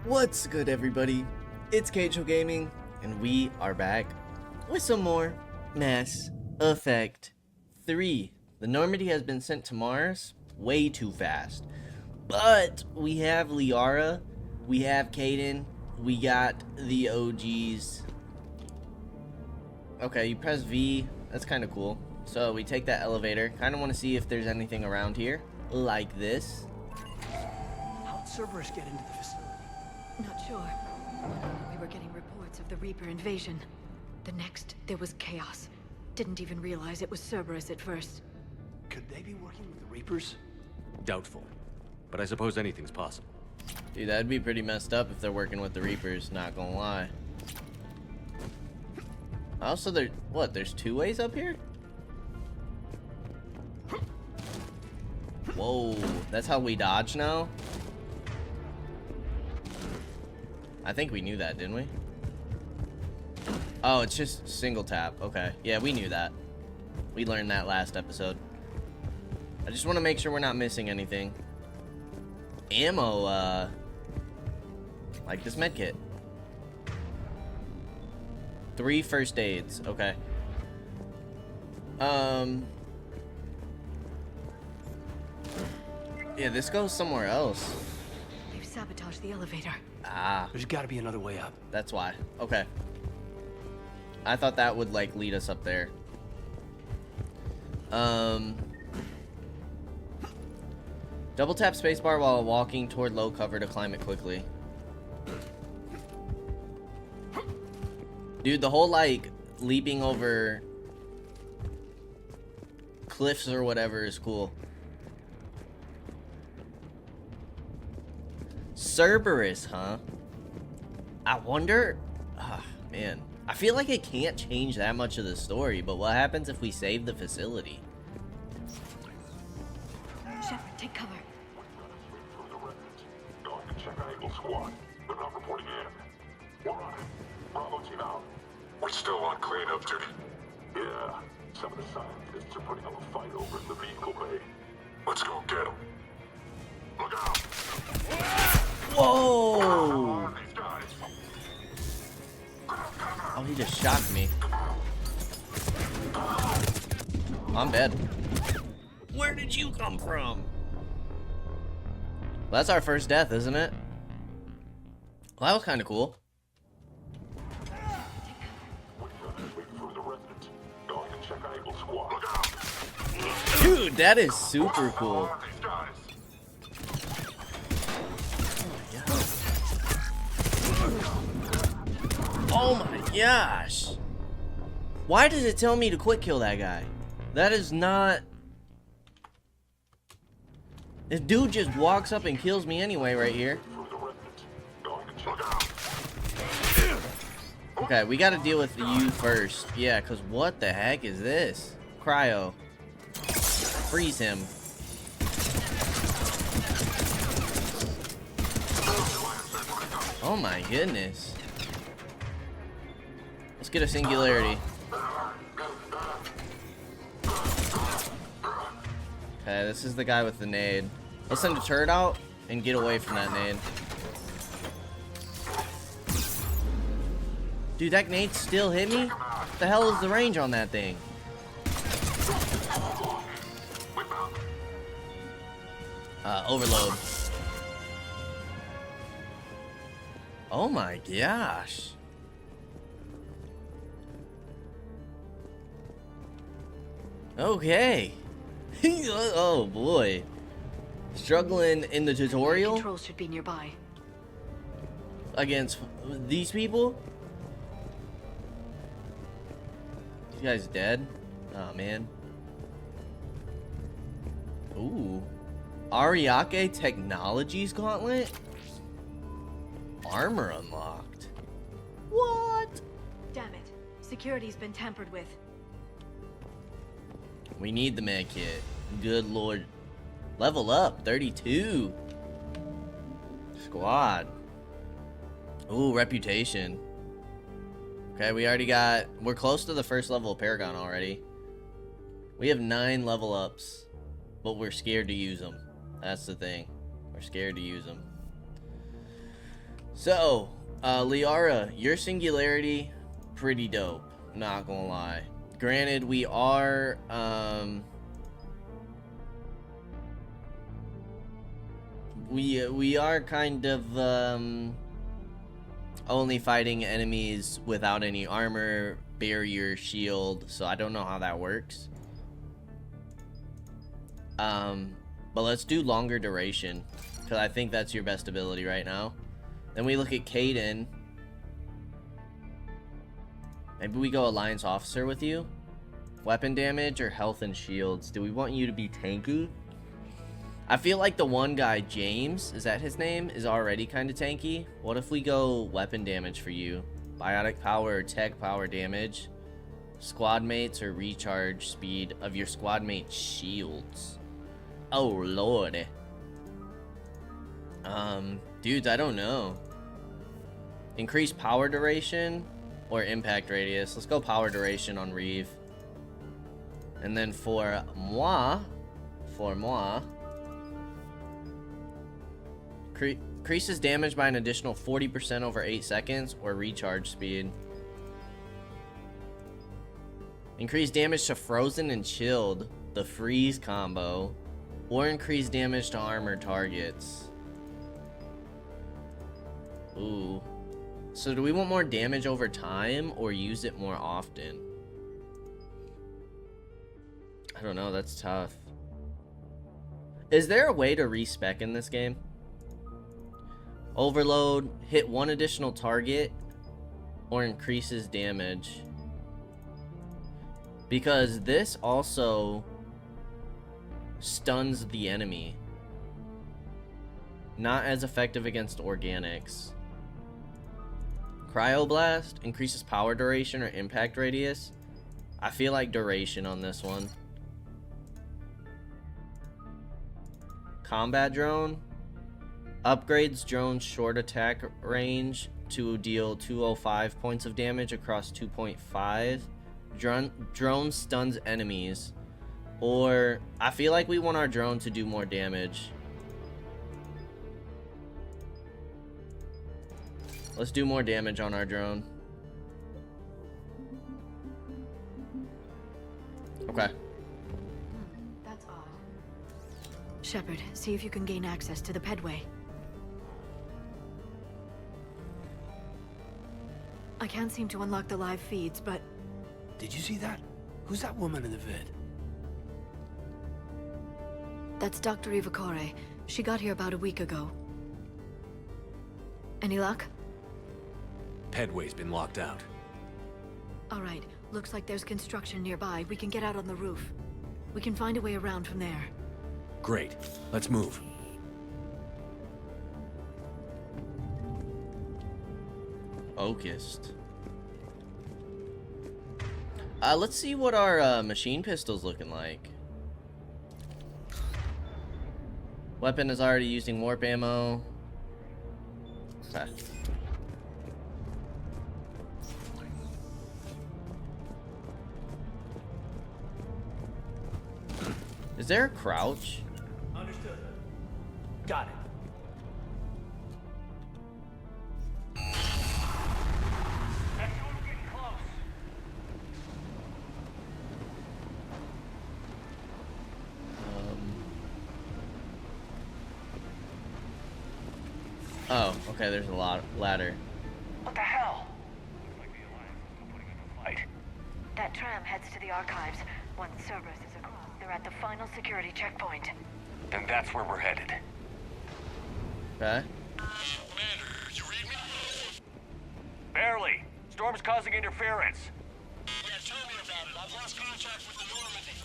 What's good, everybody? It's Kaige-O Gaming, and we are back with some more Mass Effect 3. The Normandy has been sent to Mars way too fast. But we have Liara, we have Kaidan, we got the OGs. Okay, you press V, that's kind of cool. So we take that elevator, kind of want to see if there's anything around here, like this. How'd Cerberus get into the facility? Not sure. We were getting reports of the Reaper invasion. The next, there was chaos. Didn't even realize it was Cerberus at first. Could they be working with the Reapers? Doubtful. But I suppose anything's possible. Dude, that'd be pretty messed up if they're working with the Reapers, not gonna lie. Also, there's two ways up here? Whoa, that's how we dodge now? I think we knew that, didn't we? Oh, it's just single tap. Okay. Yeah, we knew that. We learned that last episode. I just want to make sure we're not missing anything. Ammo, like this med kit. 3 first aids. Okay. Yeah, this goes somewhere else. They've sabotaged the elevator. Ah, There's gotta be another way up. that's why. Okay. I thought that would, like, lead us up there. Double tap spacebar while walking toward low cover to climb it quickly. Dude, the whole, like, leaping over cliffs or whatever is cool. Cerberus, huh? I wonder... Ah, man. I feel like it can't change that much of the story, but what happens if we save the facility? Shepard, take cover. Going to check on Eagle Squad. They're not reporting in. We're on it. Bravo team out. We're still on cleanup duty. Yeah. Some of the scientists are putting up a fight over in the vehicle bay. Let's go get them. Look out! Whoa! These guys. Oh, he just shocked me. I'm dead. Where did you come from? Well, that's our first death, isn't it? Well, that was kind of cool. Through the resident. Going to check on Eagle Squad. Look out! Dude, that is super cool. These guys. Oh my gosh. Why does it tell me to quick kill that guy? That is not... This dude just walks up and kills me anyway right here. Through the resident. Going to check out. Okay, we gotta deal with you first. Yeah, because what the heck is this? Cryo. Freeze him. Oh my goodness. Let's get a singularity. Okay, this is the guy with the nade. Let's send a turret out and get away from that nade. Dude, that nade still hit me? What the hell is the range on that thing? Overload. Oh my gosh. Okay. Oh boy. Struggling in the tutorial Controls should be nearby. against these people. These guys dead? Oh man. Ooh. Baaaackkkk Technologies Gauntlet? Armor unlocked. What? Damn it. Security's been tampered with. We need the med kit. Good lord. Level up, 32. Squad. Ooh, reputation. Okay, we already got... We're close to the first level of Paragon already. We have 9 level ups. But we're scared to use them. That's the thing. We're scared to use them. So, Liara, your singularity, pretty dope. Not gonna lie. Granted, we are, we are kind of, only fighting enemies without any armor, barrier, shield, so I don't know how that works. But let's do longer duration, because I think that's your best ability right now. Then we look at Kaiden. Maybe we go Alliance Officer with you? Weapon damage or health and shields? Do we want you to be tanky? I feel like the one guy, James, is that his name, is already kind of tanky. What if we go weapon damage for you? Biotic power or tech power damage? Squad mates or recharge speed of your squad mate's shields? Oh lord. Dudes, I don't know. Increase power duration or impact radius? Let's go power duration on Reeve. And then for moi, increases damage by an additional 40% over 8 seconds or recharge speed. Increase damage to frozen and chilled, the freeze combo, or increase damage to armored targets. Ooh. So do we want more damage over time or use it more often? I don't know, that's tough. Is there a way to respec in this game? Overload, hit one additional target, or increases damage. Because this also stuns the enemy. Not as effective against organics. Cryoblast increases power duration or impact radius. I feel like duration on this one. Combat drone upgrades drone's short attack range to deal 205 points of damage across 2.5. Drone stuns enemies. Or I feel like we want our drone to do more damage. Let's do more damage on our drone. Okay. That's odd. Shepard, see if you can gain access to the pedway. I can't seem to unlock the live feeds, but... Did you see that? Who's that woman in the vid? That's Dr. Ivakore. She got here about a week ago. Any luck? Pedway's been locked out. All right. Looks like there's construction nearby. We can get out on the roof. We can find a way around from there. Great. Let's move. Focused. Let's see what our machine pistol's looking like. Weapon is already using warp ammo. Okay. Is there a crouch? Understood. Got it. Oh, okay, there's a ladder. What the hell? Looks like the Alliance is putting up a fight. That tram heads to the archives. Once Cerberus is across, they're at the final security checkpoint. And that's where we're headed. Okay. Commander, you read me? Barely. Storm's causing interference. Yeah, tell me about it. I've lost contact with the Normandy.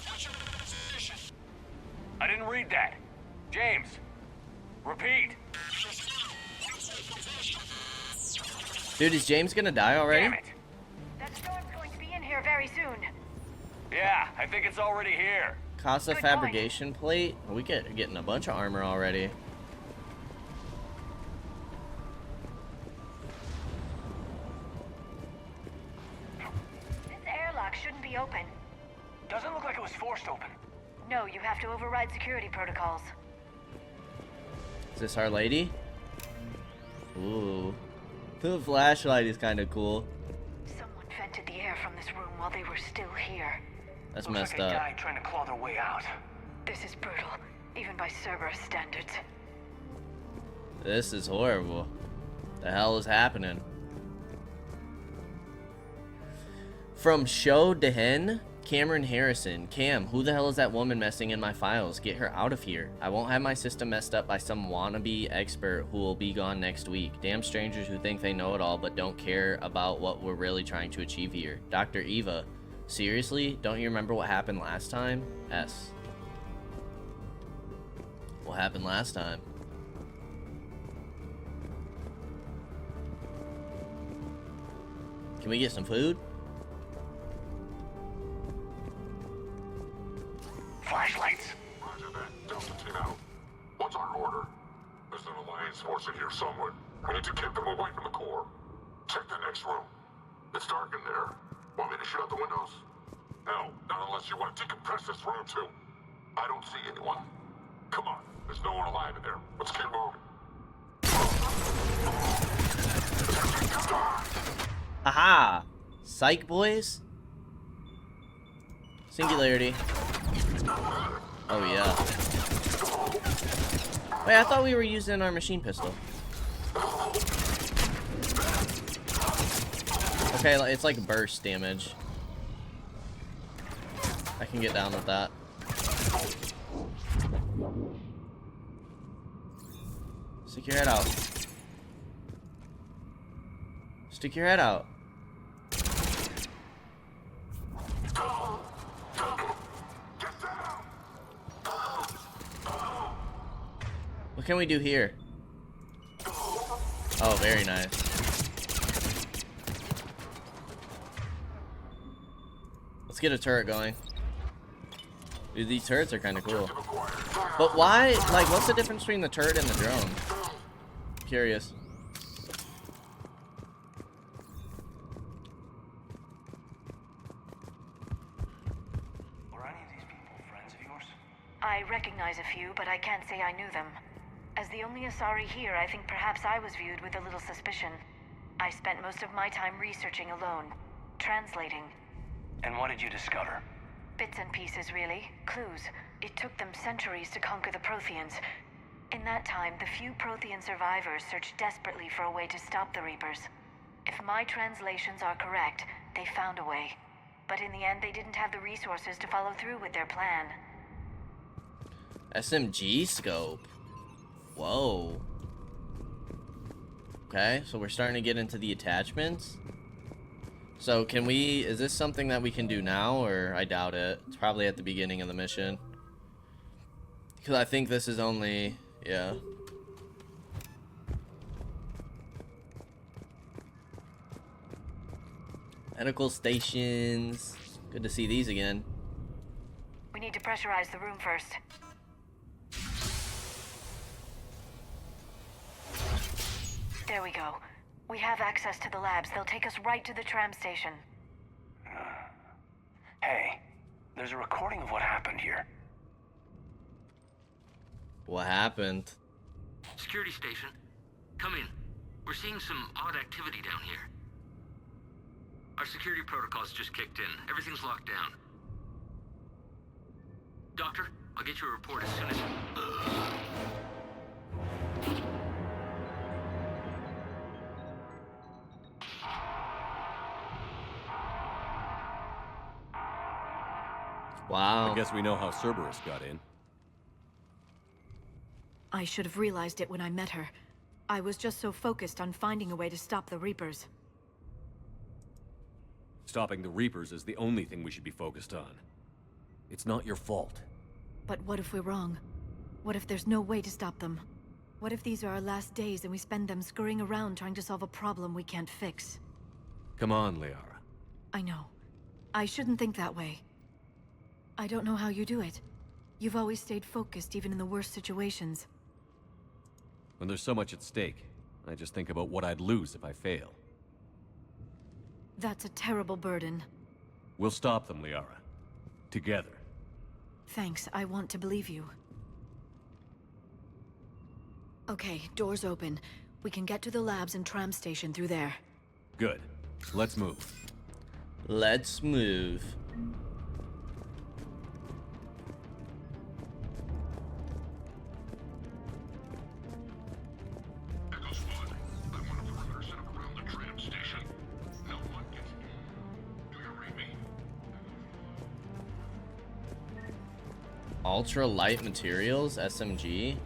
What's your position? I didn't read that. James. Repeat. Dude, is James gonna die already? Damn it. That storm's going to be in here very soon. Yeah, I think it's already here. Casa Good fabrication plate? We getting a bunch of armor already. This airlock shouldn't be open. Doesn't look like it was forced open. No, you have to override security protocols. Is this our lady? Ooh. The flashlight is kind of cool. Someone vented the air from this room while they were still here. That's Looks messed like a up. guy trying to claw their way out. This is brutal, even by Cerberus standards. This is horrible. The hell is happening? From show to hen, Cameron Harrison. Cam, who the hell is that woman messing in my files? Get her out of here. I won't have my system messed up by some wannabe expert who will be gone next week. Damn strangers who think they know it all but don't care about what we're really trying to achieve here. Dr. Eva. Seriously? Don't you remember what happened last time? S. What happened last time? Can we get some food? Flashlights. Roger that. Delta team out. What's our order? There's an Alliance force in here somewhere. We need to keep them away from the core. Check the next room. It's dark in there. Want me to shoot out the windows? No, not unless you want to decompress this room too. I don't see anyone. Come on, there's no one alive in there. Let's keep moving. Haha! Psych boys? Singularity. Oh yeah. Wait, I thought we were using our machine pistol. Okay, it's like burst damage. I can get down with that. Stick your head out. Stick your head out. What can we do here? Oh, very nice. Let's get a turret going. Dude, these turrets are kind of cool. But why, like, what's the difference between the turret and the drone? Curious. Were any of these people friends of yours? I recognize a few, but I can't say I knew them. As the only Asari here, I think perhaps I was viewed with a little suspicion. I spent most of my time researching alone, translating. And what did you discover? Bits and pieces, really. Clues. It took them centuries to conquer the Protheans. In that time, the few Prothean survivors searched desperately for a way to stop the Reapers. If my translations are correct, they found a way. But in the end, they didn't have the resources to follow through with their plan. SMG scope. Whoa. Okay, so we're starting to get into the attachments. So can we, is this something that we can do now, or I doubt it. It's probably at the beginning of the mission. Because I think this is only, yeah. Medical stations. Good to see these again. We need to pressurize the room first. There we go. We have access to the labs. They'll take us right to the tram station. Hey, there's a recording of what happened here. What happened? Security station. Come in. We're seeing some odd activity down here. Our security protocols just kicked in. Everything's locked down. Doctor, I'll get you a report as soon as... Wow. I guess we know how Cerberus got in. I should have realized it when I met her. I was just so focused on finding a way to stop the Reapers. Stopping the Reapers is the only thing we should be focused on. It's not your fault. But what if we're wrong? What if there's no way to stop them? What if these are our last days and we spend them scurrying around trying to solve a problem we can't fix? Come on, Liara. I know. I shouldn't think that way. I don't know how you do it. You've always stayed focused even in the worst situations. When there's so much at stake, I just think about what I'd lose if I fail. That's a terrible burden. We'll stop them, Liara. Together. Thanks, I want to believe you. Okay, doors open. We can get to the labs and tram station through there. Good. Let's move. Let's move. Echo Squad, I want a perimeter set up around the tram station. No one gets in. Do you read me? Ultra light materials, SMG.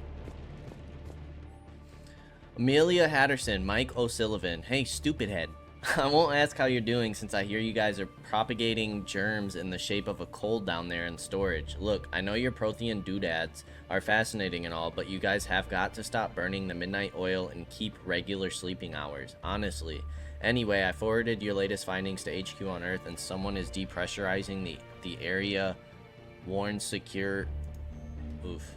Amelia Hatterson, Mike O'Sullivan. Hey, stupid head. I won't ask how you're doing since I hear you guys are propagating germs in the shape of a cold down there in storage. Look, I know your Prothean doodads are fascinating and all, but you guys have got to stop burning the midnight oil and keep regular sleeping hours. Honestly. Anyway, I forwarded your latest findings to HQ on Earth, and someone is depressurizing the area. Warn secure. Oof.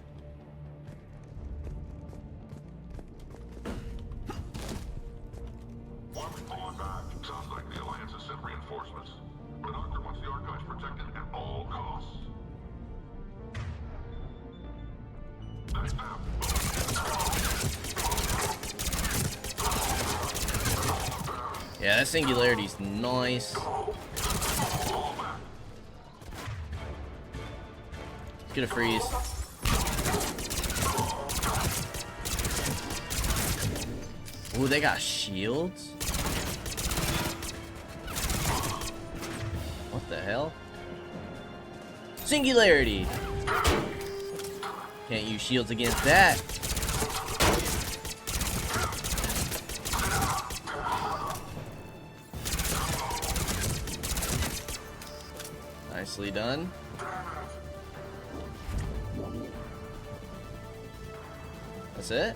Why are we pulling back? Sounds like the Alliance has sent reinforcements. But Arthur wants the archives protected at all costs. That's them. Yeah, that singularity's nice. Let's get a freeze. Ooh, they got shields? What the hell? Singularity! Can't use shields against that. Nicely done. That's it?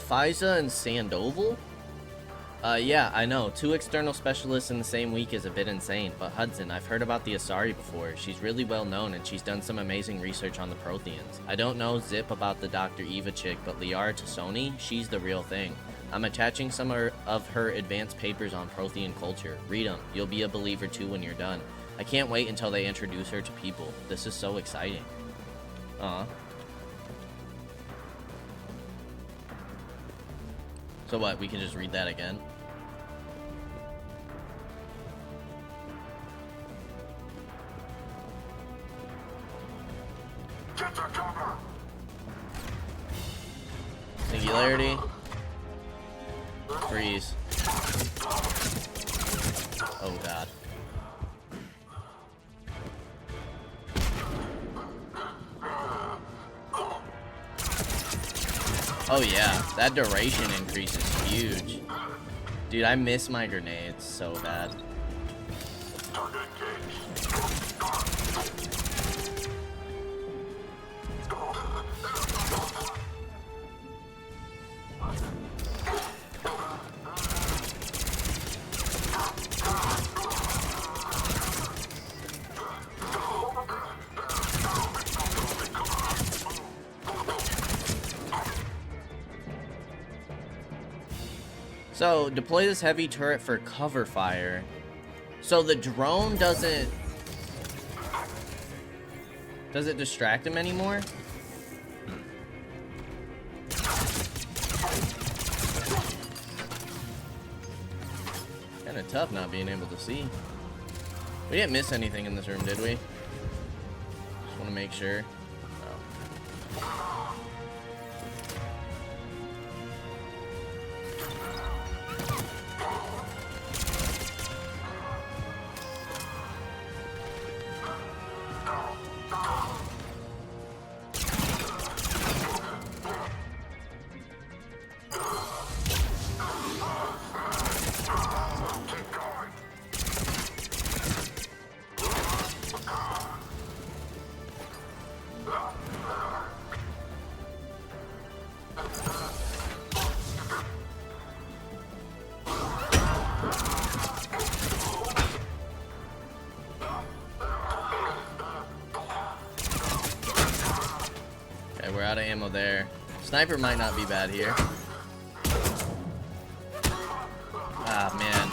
Fiza and Sandoval? Yeah, I know. 2 external specialists in the same week is a bit insane, but Hudson, I've heard about the Asari before. She's really well known, and she's done some amazing research on the Protheans. I don't know zip about the Dr. Eva chick, but Liara Tassoni, she's the real thing. I'm attaching some of her advanced papers on Prothean culture. Read them. You'll be a believer too when you're done. I can't wait until they introduce her to people. This is so exciting. So what, we can just read that again? Get to cover! Singularity. Freeze. Oh god. Oh yeah, that duration increase is huge. Dude, I miss my grenades so bad. Target engaged. So, deploy this heavy turret for cover fire. So the drone doesn't... Does it distract him anymore? Kinda tough not being able to see. We didn't miss anything in this room, did we? Just want to make sure. Okay, we're out of ammo there. Sniper might not be bad here. Ah, man.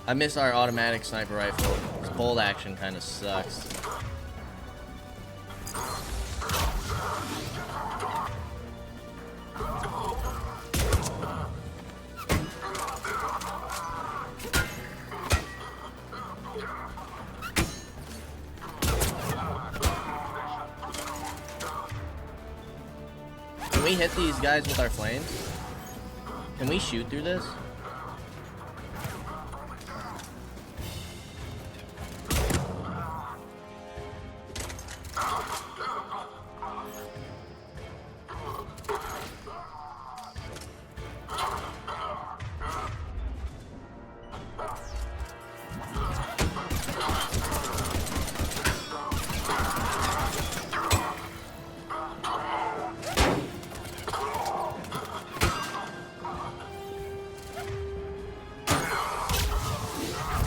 I miss our automatic sniper rifle. This bolt action kind of sucks. we hit these guys with our flames? Can we shoot through this?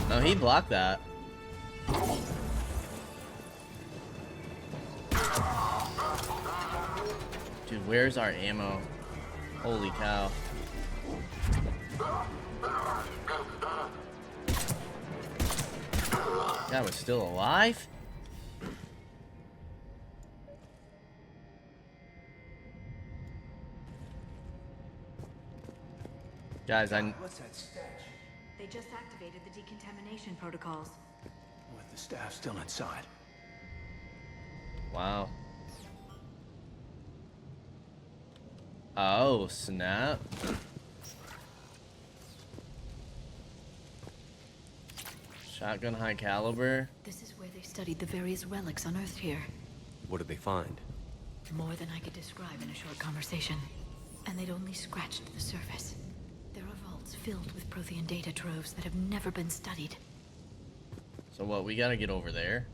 No, he blocked that. Dude, where's our ammo? Holy cow. That was still alive? Guys, What's that stench? They just activated the decontamination protocols. With the staff still inside. Wow. Oh, snap. Shotgun high caliber. This is where they studied the various relics unearthed here. What did they find? More than I could describe in a short conversation. And they'd only scratched the surface. There are vaults filled with Prothean data troves that have never been studied. So what, we gotta get over there?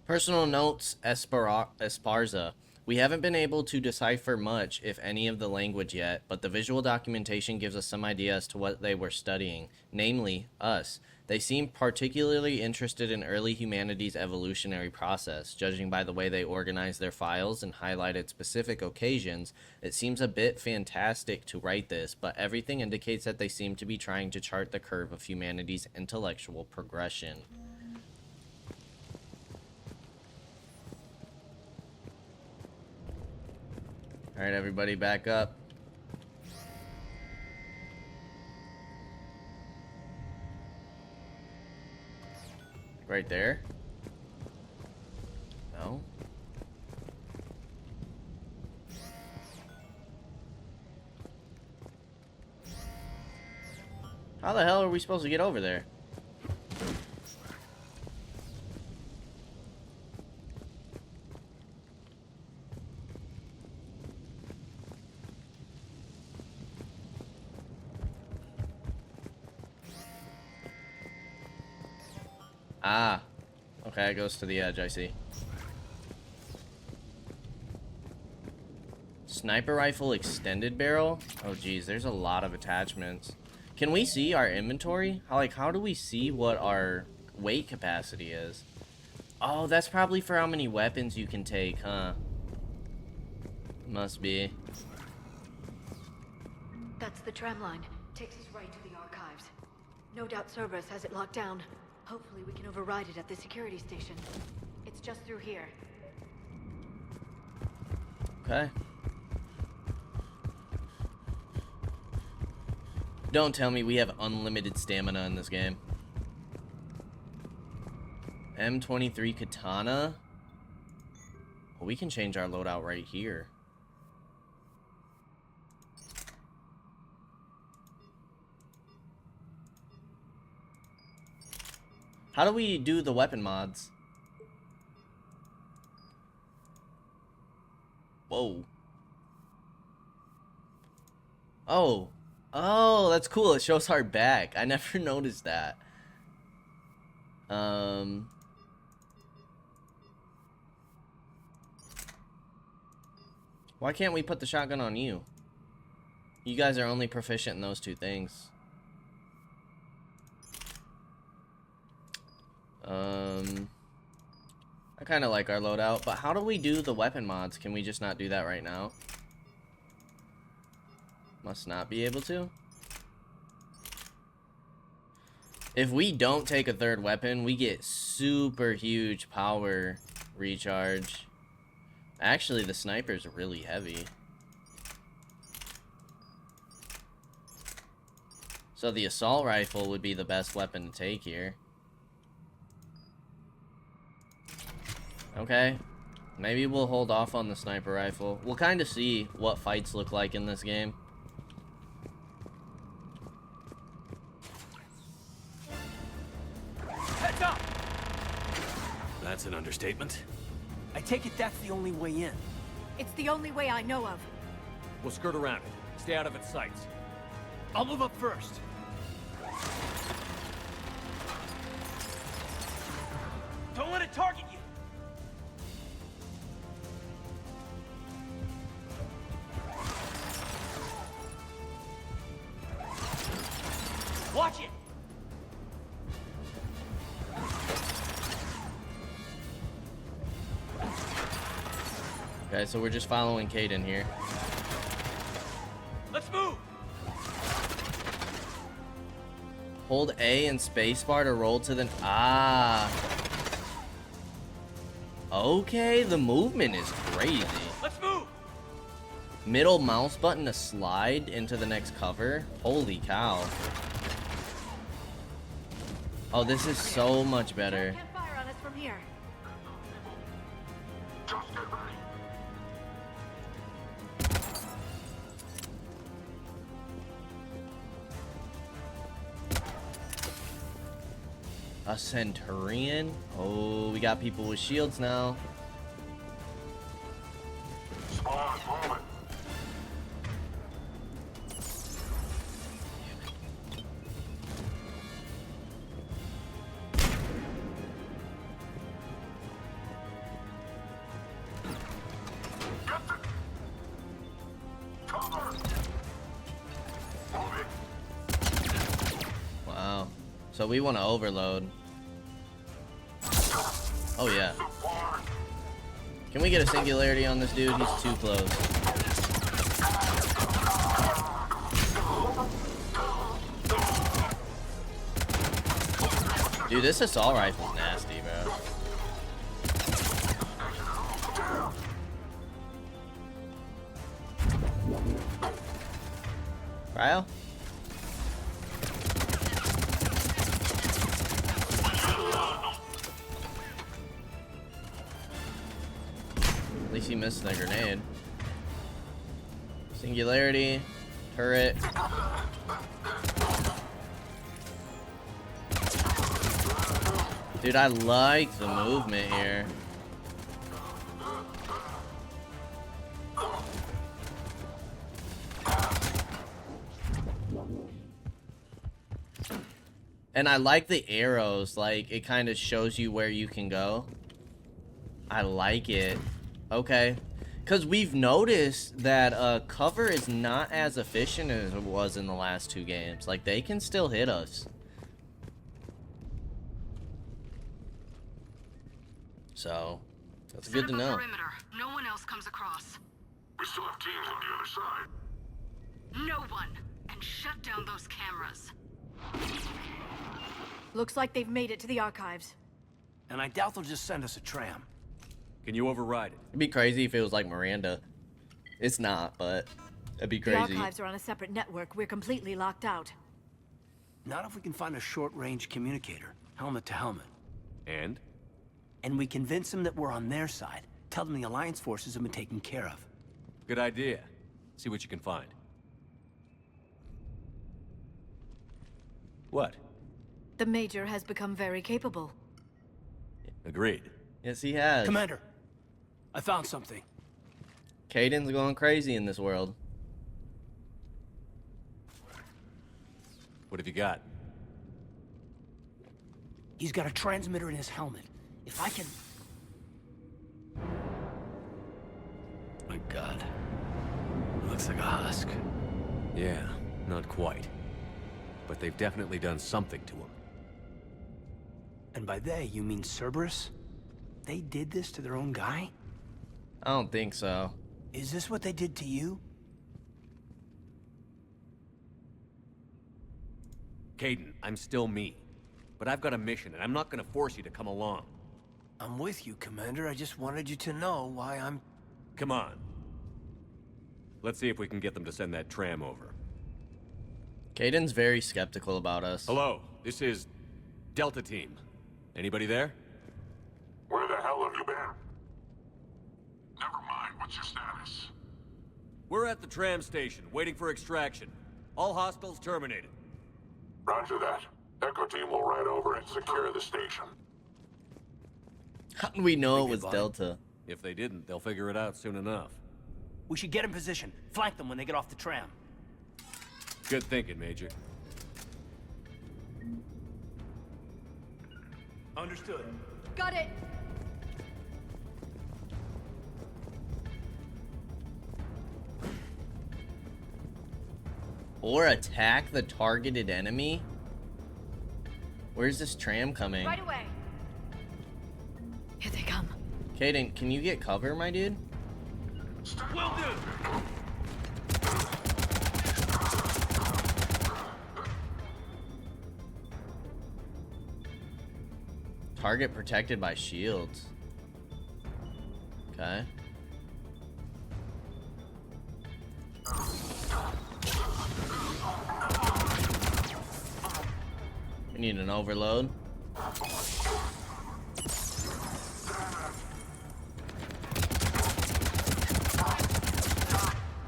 Personal notes, Esparza. We haven't been able to decipher much, if any, of the language yet, but the visual documentation gives us some idea as to what they were studying, namely, us. They seem particularly interested in early humanity's evolutionary process. Judging by the way they organize their files and highlighted specific occasions, it seems a bit fantastic to write this, but everything indicates that they seem to be trying to chart the curve of humanity's intellectual progression. Alright, everybody, back up. Right there? No? How the hell are we supposed to get over there? Ah, okay, it goes to the edge, I see. Sniper rifle extended barrel? Oh geez, there's a lot of attachments. Can we see our inventory? How do we see what our weight capacity is? Oh, that's probably for how many weapons you can take, huh? Must be. That's the tram line. Takes us right to the archives. No doubt Cerberus has it locked down. Hopefully we can override it at the security station. It's just through here. Okay. Don't tell me we have unlimited stamina in this game. M23 katana? Well, we can change our loadout right here. How do we do the weapon mods? Whoa. Oh. Oh, that's cool. It shows our back. I never noticed that. Why can't we put the shotgun on you? You guys are only proficient in those two things. I kind of like our loadout, but how do we do the weapon mods? Can we just not do that right now? Must not be able to. If we don't take a third weapon, we get super huge power recharge. Actually, the sniper's really heavy. So the assault rifle would be the best weapon to take here. Okay. Maybe we'll hold off on the sniper rifle. We'll kind of see what fights look like in this game. Heads up! That's an understatement. I take it that's the only way in. It's the only way I know of. We'll skirt around it. Stay out of its sights. I'll move up first. Don't let it target you! Watch it! Okay, so we're just following Kaiden here. Let's move! Hold A and spacebar to roll to the... Ah. Okay, the movement is crazy. Let's move! Middle mouse button to slide into the next cover. Holy cow. Oh, this is so much better. Can't fire on us from here. Just get ready. A Centurion? Oh, we got people with shields now. Spawn moving. Get the cover. Moving. Wow. So we want to overload. Oh yeah. Support. Can we get a singularity on this dude? He's too close. Dude, this assault rifle's nasty, bro. Cryo? At least he missed the grenade. Singularity. Turret. Dude, I like the movement here. And I like the arrows, like it kind of shows you where you can go. I like it. Okay. Because we've noticed that cover is not as efficient as it was in the last two games. Like, they can still hit us. So, that's good to Set up a know. perimeter. No one else comes across. We still have teams on the other side. No one. And shut down those cameras. Looks like they've made it to the archives. And I doubt they'll just send us a tram. Can you override it? It'd be crazy if it was like Miranda. It's not, but it'd be The crazy. archives are on a separate network. We're completely locked out. Not if we can find a short-range communicator, helmet to helmet. And? And we convince them that we're on their side. Tell them the Alliance forces have been taken care of. Good idea. See what you can find. What? The Major has become very capable. Agreed. Yes, he has. Commander, I found something. Kaiden's going crazy in this world. What have you got? He's got a transmitter in his helmet. If I can... My God. It looks like a husk. Yeah, not quite. But they've definitely done something to him. And by they, you mean Cerberus? They did this to their own guy? I don't think so. Is this what they did to you? Kaiden, I'm still me. But I've got a mission, and I'm not gonna force you to come along. I'm with you, Commander. I just wanted you to know why I'm... Come on. Let's see if we can get them to send that tram over. Kaiden's very skeptical about us. Hello, this is Delta Team. Anybody there? Where the hell have you been? We're at the tram station, waiting for extraction. All hostiles terminated. Roger that. Echo team will ride over and secure the station. How do we know it Think was about it. Delta? If they didn't, they'll figure it out soon enough. We should get in position. Flank them when they get off the tram. Good thinking, Major. Understood. Got it! Or attack the targeted enemy? Where's this tram coming? Right away! Here they come. Caden, can you get cover, my dude? Will do! Target protected by shields. Okay. We need an overload.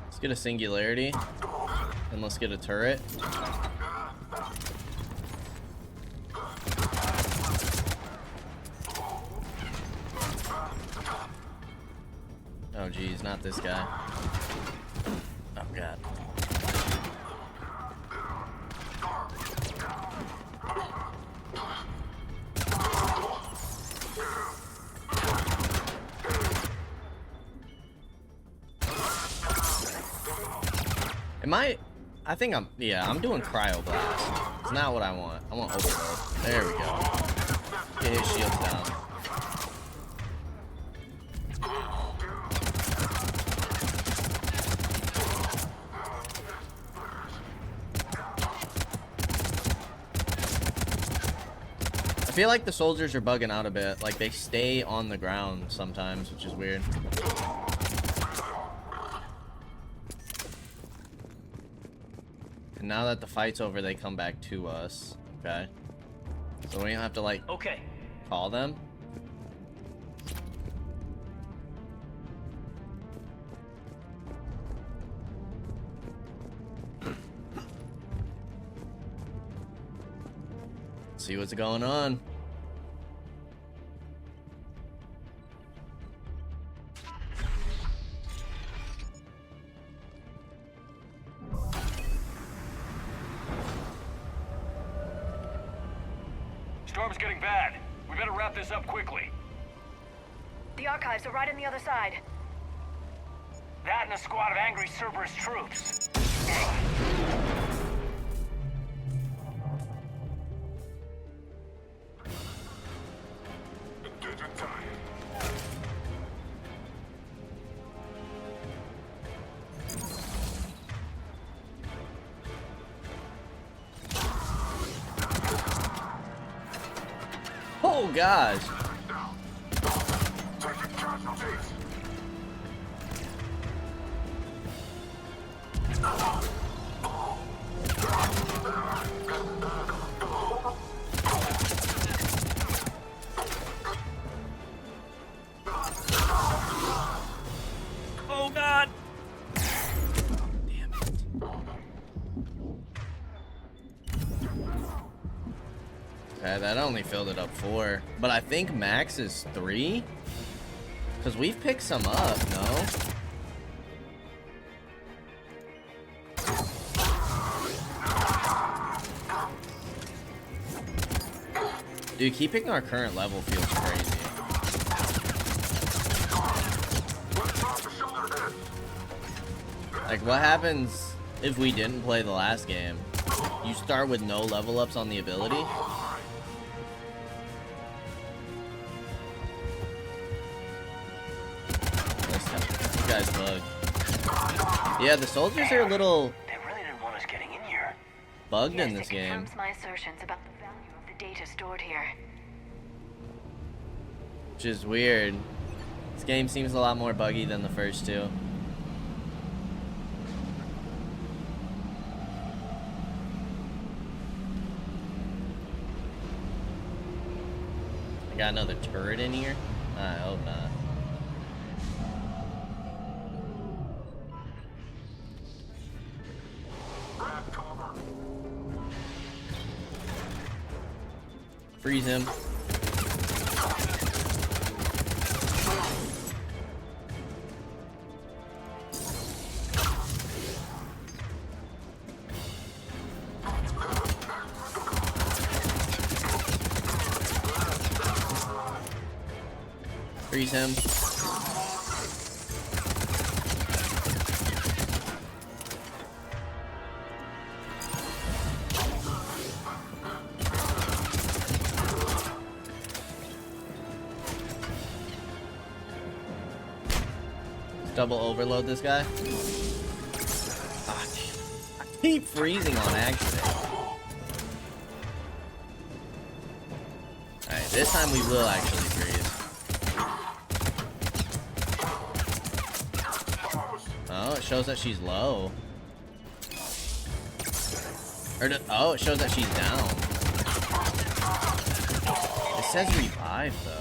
Let's get a singularity. And let's get a turret. Oh geez, not this guy. Oh god. I think I'm doing cryo blast. It's not what I want. I want overload. There we go. Get his shields down. I feel like the soldiers are bugging out a bit. Like they stay on the ground sometimes, which is weird. And now that the fight's over, they come back to us. Okay. So we don't have to like Okay. call them. See what's going on. Storm's getting bad. We better wrap this up quickly. The archives are right on the other side. That and a squad of angry Cerberus troops. Engage in time. Oh gosh. Taking casualties. Oh God! Damn it. Okay, that only filled it up 4. But I think max is 3? Because we've picked some up, no? Dude, keeping our current level feels crazy. Like, what happens if we didn't play the last game? You start with no level ups on the ability? This guy's bugged. Yeah, the soldiers are a little They really didn't want us getting in here. bugged Yes, in this it game. confirms my assertions about the value of the data stored here. Which is weird. This game seems a lot more buggy than the first two. I got another turret in here? I hope not. Freeze him. Freeze him. Double overload this guy. Ah, I keep freezing on accident. Alright, this time we will actually freeze. Oh, it shows that she's low. Oh, it shows that she's down. It says revive, though.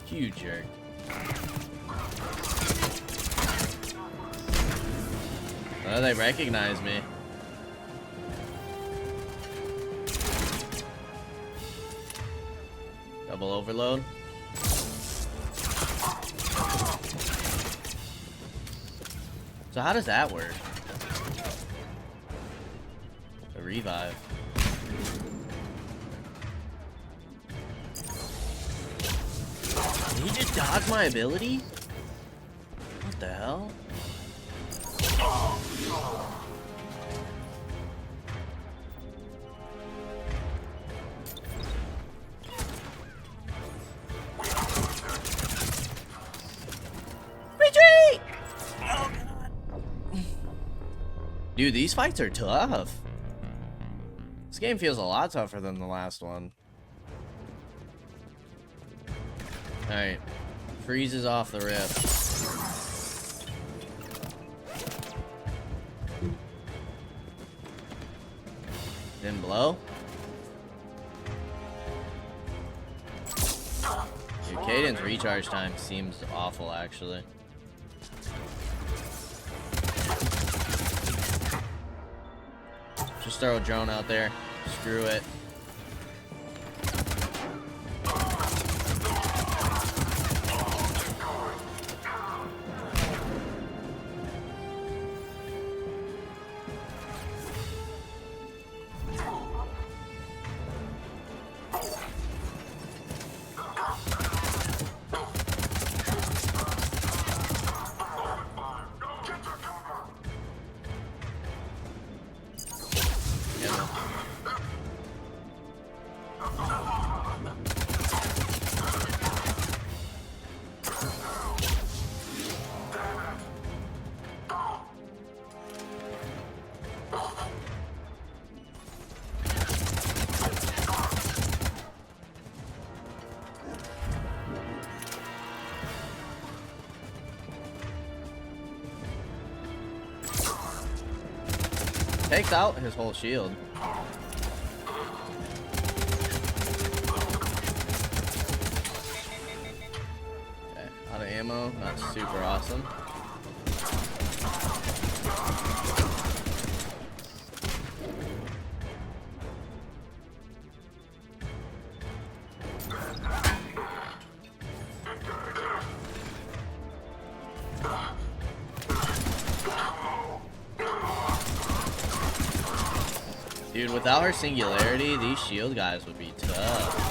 You jerk. Oh, they recognize me. Double overload. So how does that work? A revive. Did he just dodge my ability? What the hell? Retreat! Oh god. Dude, these fights are tough. This game feels a lot tougher than the last one. Alright. Freezes off the rip. Then blow. Dude, Kaiden's recharge time seems awful, actually. Just throw a drone out there. Screw it. Takes out his whole shield. Okay, out of ammo, not super awesome. Dude, without her singularity, these shield guys would be tough.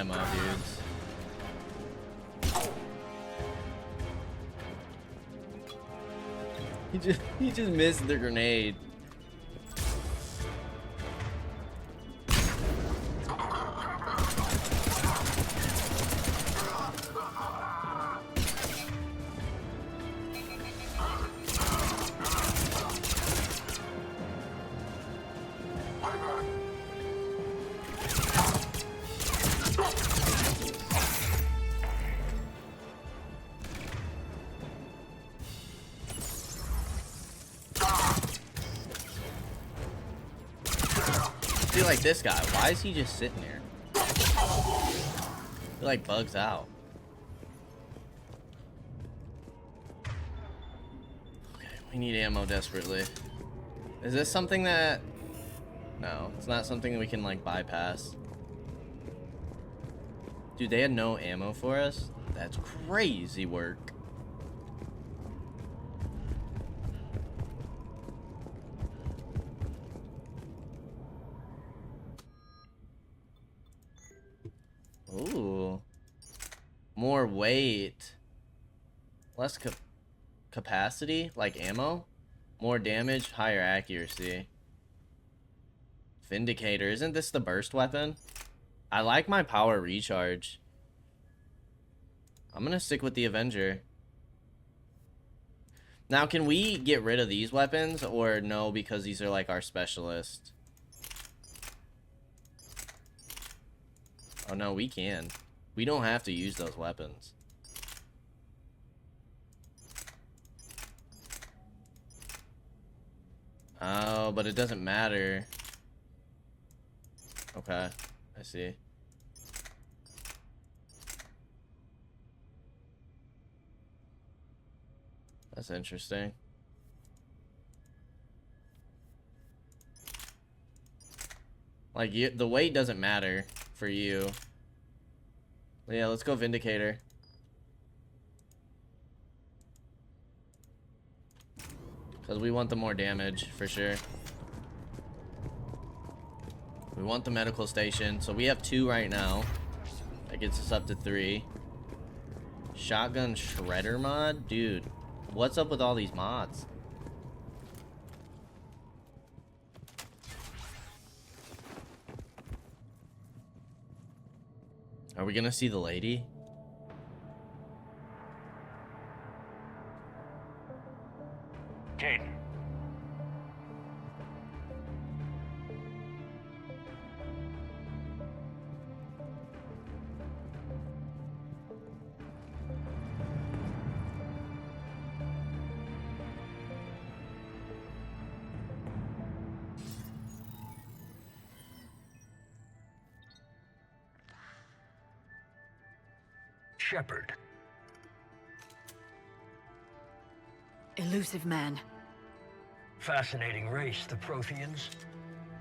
ammo, dudes. He just missed the grenade. I feel like this guy, why is he just sitting there? He like bugs out. Okay, we need ammo desperately. Is this something that... No, it's not something we can like bypass. Dude, they had no ammo for us? That's crazy work. Ooh. More weight. Less capacity, like ammo. More damage, higher accuracy. Vindicator. Isn't this the burst weapon? I like my power recharge. I'm gonna stick with the Avenger. Now, can we get rid of these weapons or no, because these are like our specialists? Oh no, we can. We don't have to use those weapons. Oh, but it doesn't matter. Okay, I see. That's interesting. Like, the weight doesn't matter for you. Yeah, let's go Vindicator. Because we want the more damage, for sure. We want the medical station. So we have 2 right now. That gets us up to 3. Shotgun Shredder mod? Dude, what's up with all these mods? Are we gonna see the lady? Jaden. Shepard. Illusive Man. Fascinating race, the Protheans.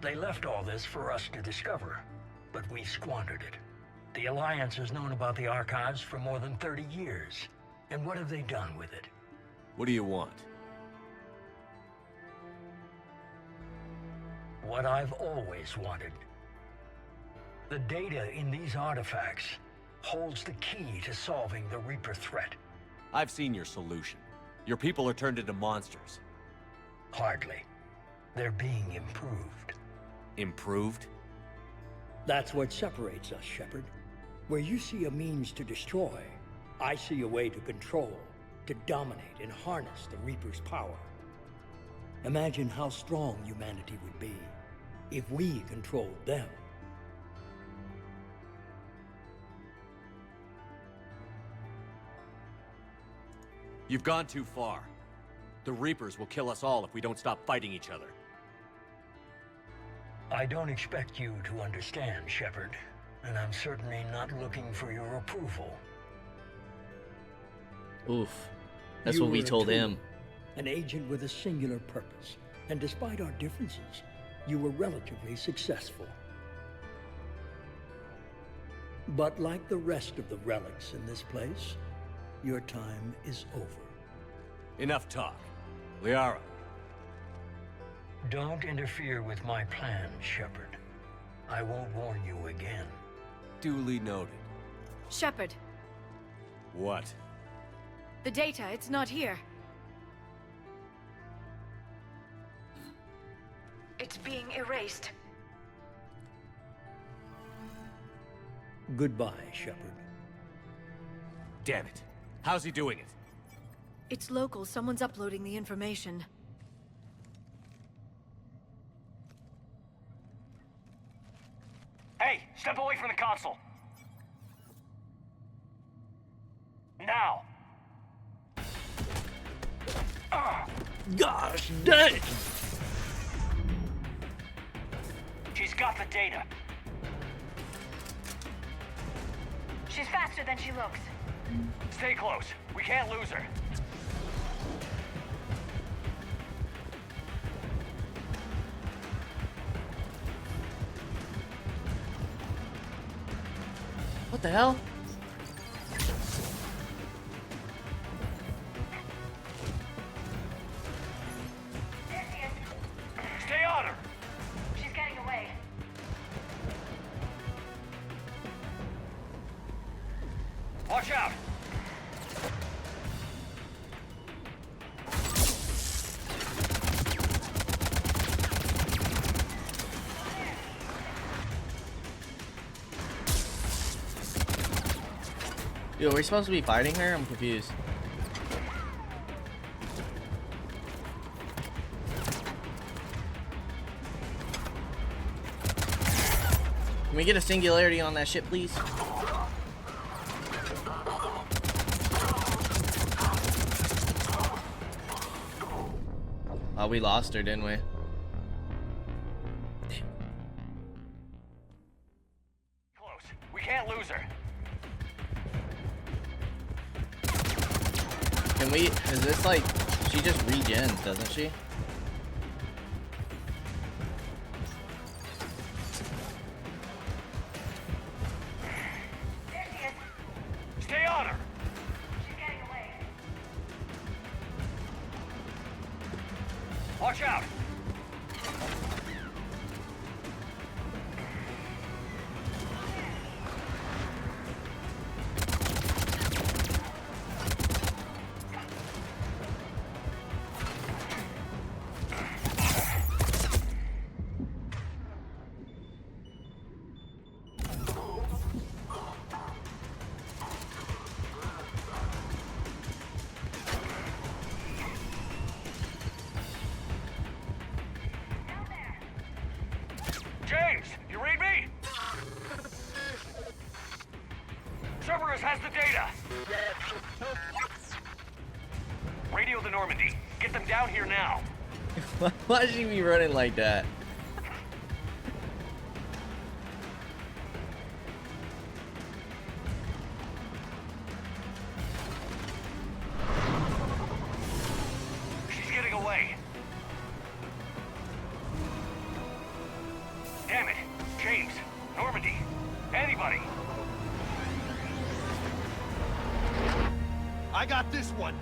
They left all this for us to discover, but we squandered it. The Alliance has known about the archives for more than 30 years. And what have they done with it? What do you want? What I've always wanted. The data in these artifacts holds the key to solving the Reaper threat. I've seen your solution. Your people are turned into monsters. Hardly. They're being improved. Improved? That's what separates us, Shepard. Where you see a means to destroy, I see a way to control, to dominate and harness the Reaper's power. Imagine how strong humanity would be if we controlled them. You've gone too far. The Reapers will kill us all if we don't stop fighting each other. I don't expect you to understand, Shepard, and I'm certainly not looking for your approval. Oof. That's You what we were a told tool, him. An agent with a singular purpose, and despite our differences, you were relatively successful. But like the rest of the relics in this place, your time is over. Enough talk. Liara. Don't interfere with my plans, Shepard. I won't warn you again. Duly noted. Shepard, What? the data, it's not here. It's being erased. Goodbye, Shepard. Damn it. How's he doing it? It's local, someone's uploading the information. Hey, step away from the console. Now. Gosh dang! She's got the data. She's faster than she looks. Stay close. We can't lose her. What the hell? Stay on her. She's getting away. Watch out. Yo, are we supposed to be fighting her? I'm confused. Can we get a singularity on that shit, please? Oh, we lost her, didn't we? Close. We can't lose her. Can we? Is this like? She just regens, doesn't she? There she is. Stay on her. She's getting away. Watch out. James, you read me? Cerberus has the data. Radio the Normandy. Get them down here now. Why should she be running like that? She's getting away. Damn it. James, Normandy, anybody. I got this one.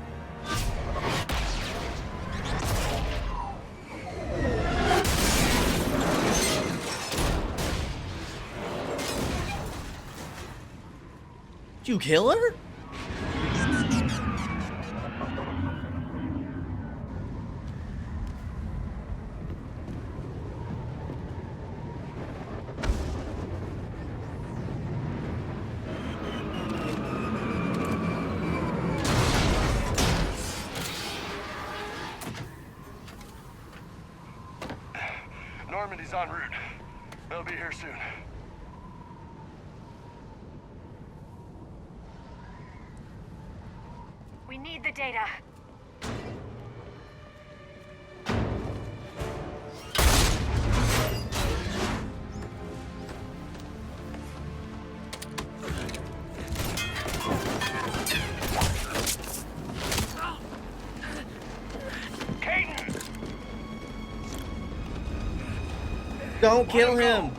Did you kill her? Normandy's en route. They'll be here soon. We need the data. Caden! Don't kill him.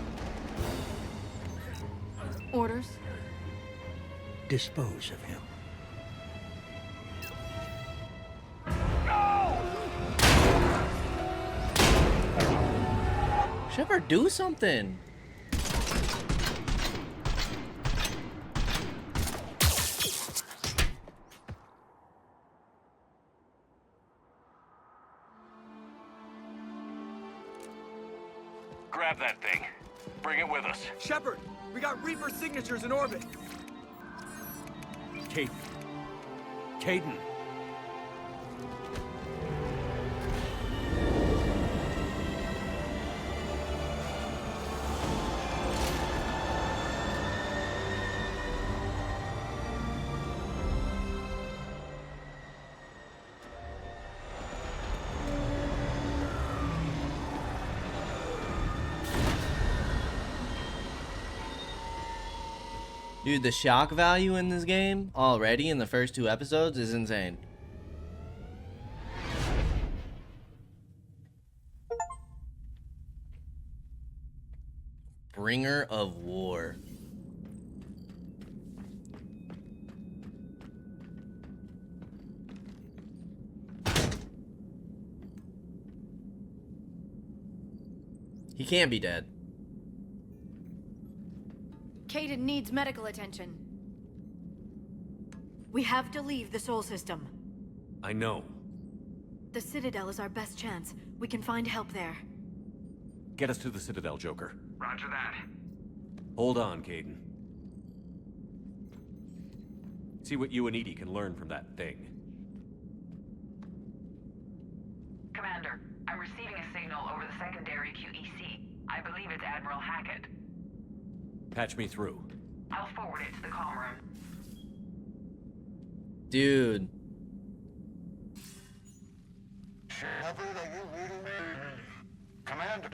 Orders? Dispose of him. Shepard, do something. Grab that thing. Bring it with us. Shepard, we got Reaper signatures in orbit. Caden. Caden. Dude, the shock value in this game already in the first 2 episodes is insane. Bringer of War. He can't be dead. Kaiden needs medical attention. We have to leave the Sol system. I know. The Citadel is our best chance. We can find help there. Get us to the Citadel, Joker. Roger that. Hold on, Caden. See what you and Edie can learn from that thing. Commander, I'm receiving a signal over the secondary QEC. I believe it's Admiral Hackett. Patch me through. I'll forward it to the comm room. Dude. Shepard, are you reading me? Commander.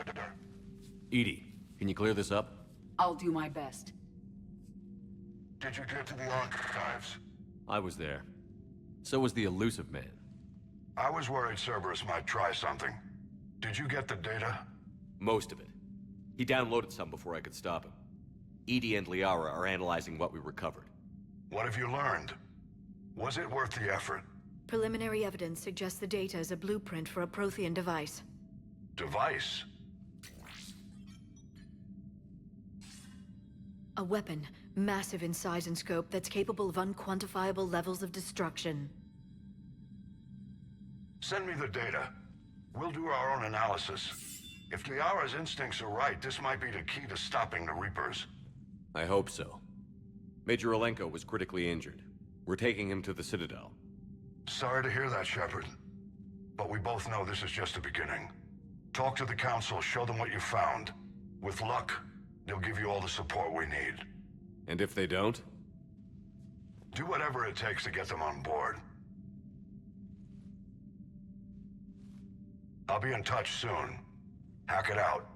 Edie, can you clear this up? I'll do my best. Did you get to the archives? I was there. So was the Illusive Man. I was worried Cerberus might try something. Did you get the data? Most of it. He downloaded some before I could stop him. Edie and Liara are analyzing what we recovered. What have you learned? Was it worth the effort? Preliminary evidence suggests the data is a blueprint for a Prothean device. Device? A weapon, massive in size and scope, that's capable of unquantifiable levels of destruction. Send me the data. We'll do our own analysis. If Liara's instincts are right, this might be the key to stopping the Reapers. I hope so. Major Alenko was critically injured. We're taking him to the Citadel. Sorry to hear that, Shepard. But we both know this is just the beginning. Talk to the Council, show them what you found. With luck, they'll give you all the support we need. And if they don't? Do whatever it takes to get them on board. I'll be in touch soon. Hack it out.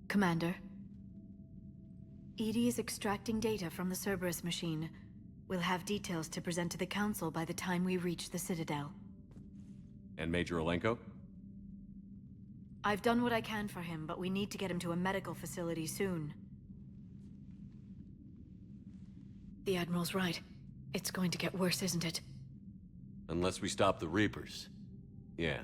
Commander. Edie is extracting data from the Cerberus machine. We'll have details to present to the Council by the time we reach the Citadel. And Major Alenko? I've done what I can for him, but we need to get him to a medical facility soon. The Admiral's right. It's going to get worse, isn't it? Unless we stop the Reapers. Yeah.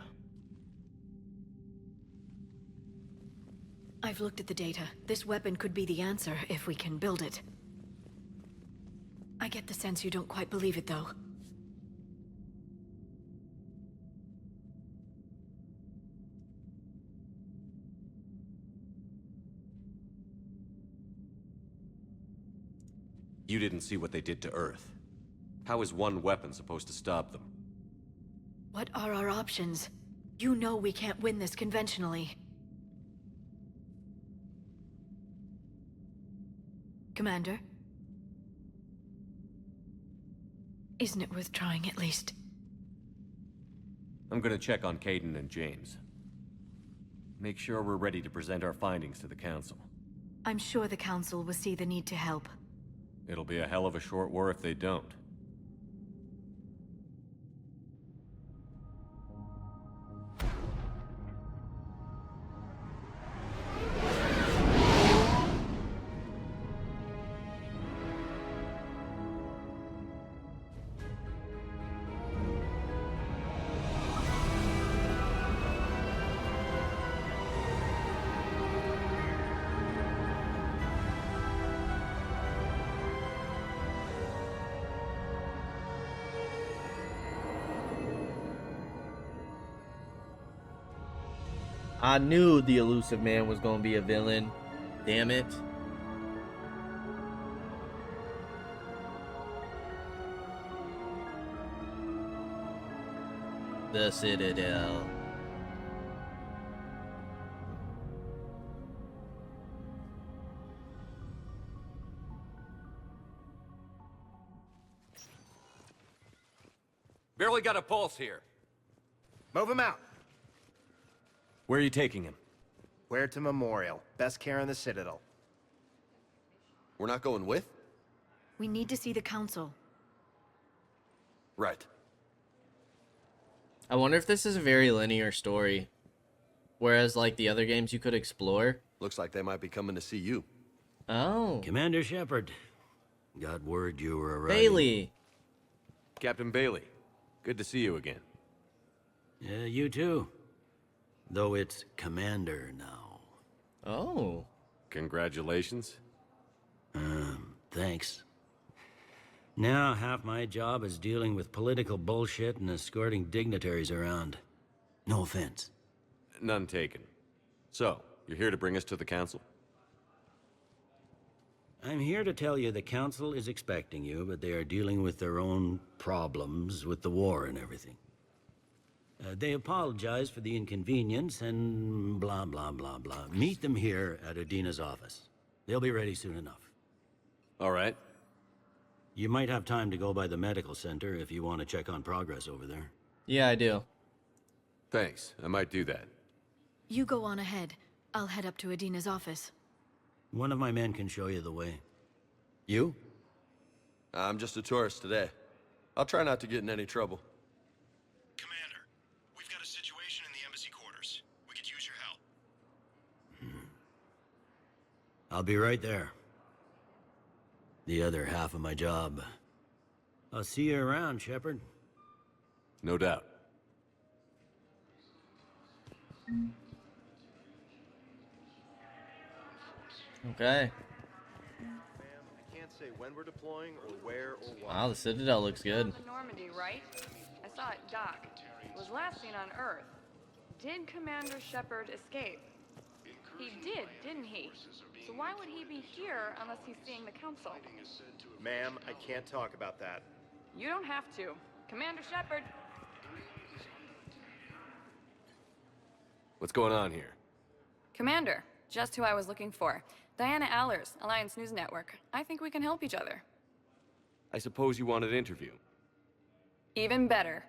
I've looked at the data. This weapon could be the answer if we can build it. I get the sense you don't quite believe it, though. You didn't see what they did to Earth. How is one weapon supposed to stop them? What are our options? You know we can't win this conventionally. Commander? Isn't it worth trying at least? I'm gonna check on Caden and James. Make sure we're ready to present our findings to the Council. I'm sure the Council will see the need to help. It'll be a hell of a short war if they don't. I knew the Illusive Man was gonna be a villain. Damn it. The Citadel. Barely got a pulse here. Move him out. Where are you taking him? Where to Memorial. Best care in the Citadel. We're not going with? We need to see the council. Right. I wonder if this is a very linear story. Whereas, like, the other games you could explore. Looks like they might be coming to see you. Oh. Commander Shepard. Got word you were arriving. Bailey. Captain Bailey. Good to see you again. Yeah, you too. Though it's Commander now. Oh. Congratulations. Thanks. Now half my job is dealing with political bullshit and escorting dignitaries around. No offense. None taken. So, you're here to bring us to the council? I'm here to tell you the council is expecting you, but they are dealing with their own problems with the war and everything. They apologize for the inconvenience and blah, blah, blah, blah. Meet them here at Adina's office. They'll be ready soon enough. All right. You might have time to go by the medical center if you want to check on progress over there. Yeah, I do. Thanks. I might do that. You go on ahead. I'll head up to Adina's office. One of my men can show you the way. You? I'm just a tourist today. I'll try not to get in any trouble. Commander, we've got a situation in the embassy quarters. We could use your help. I'll be right there. The other half of my job. I'll see you around, Shepard. No doubt. Okay. Ma'am, I can't say when we're deploying or where or why. Wow, the Citadel looks good. Normandy, right? I saw it dock. It was last seen on Earth. Did Commander Shepard escape? He did, didn't he? So why would he be here unless he's seeing the council? Ma'am, I can't talk about that. You don't have to. Commander Shepard. What's going on here? Commander, just who I was looking for. Diana Allers, Alliance News Network. I think we can help each other. I suppose you want an interview. Even better.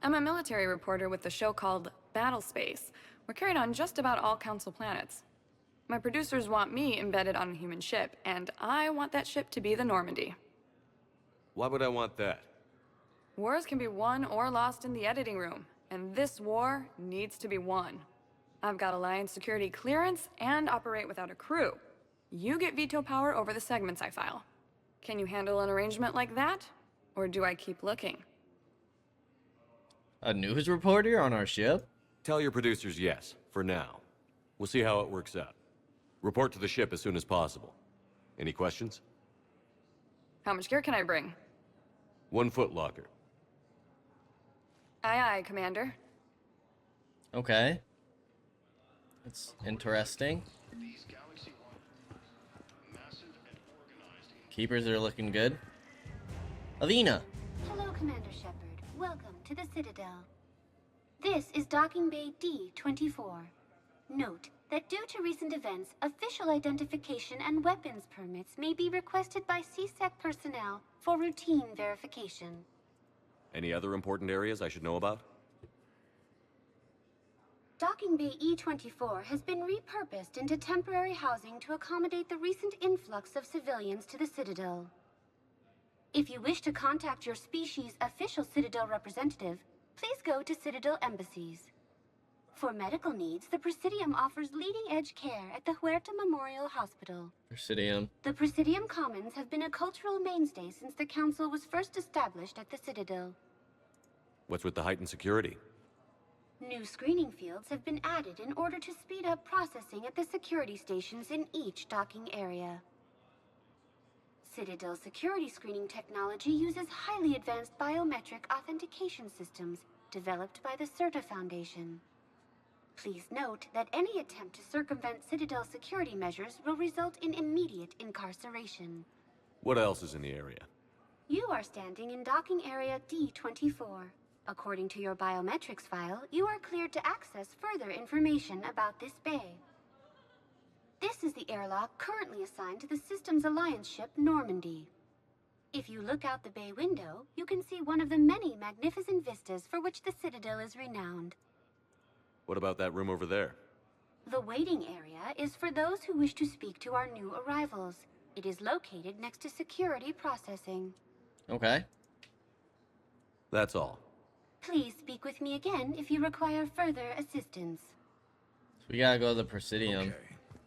I'm a military reporter with the show called Battle Space. We're carried on just about all Council planets. My producers want me embedded on a human ship, and I want that ship to be the Normandy. Why would I want that? Wars can be won or lost in the editing room, and this war needs to be won. I've got Alliance security clearance and operate without a crew. You get veto power over the segments I file. Can you handle an arrangement like that? Or do I keep looking? A news reporter on our ship? Tell your producers yes, for now. We'll see how it works out. Report to the ship as soon as possible. Any questions? How much gear can I bring? 1 foot locker. Aye, aye, Commander. Okay. That's interesting. Keepers are looking good. Avina! Hello, Commander Shepard. Welcome to the Citadel. This is Docking Bay D-24. Note that due to recent events, official identification and weapons permits may be requested by CSEC personnel for routine verification. Any other important areas I should know about? Docking Bay E-24 has been repurposed into temporary housing to accommodate the recent influx of civilians to the Citadel. If you wish to contact your species' official Citadel representative, please go to Citadel embassies. For medical needs, the Presidium offers leading-edge care at the Huerta Memorial Hospital. Presidium. The Presidium Commons have been a cultural mainstay since the Council was first established at the Citadel. What's with the heightened security? New screening fields have been added in order to speed up processing at the security stations in each docking area. Citadel security screening technology uses highly advanced biometric authentication systems developed by the CERTA Foundation. Please note that any attempt to circumvent Citadel security measures will result in immediate incarceration. What else is in the area? You are standing in docking area D24. According to your biometrics file, you are cleared to access further information about this bay. This is the airlock currently assigned to the Systems Alliance ship Normandy. If you look out the bay window, you can see one of the many magnificent vistas for which the Citadel is renowned. What about that room over there? The waiting area is for those who wish to speak to our new arrivals. It is located next to security processing. Okay. That's all. Please speak with me again if you require further assistance. So we gotta go to the Presidium. Okay.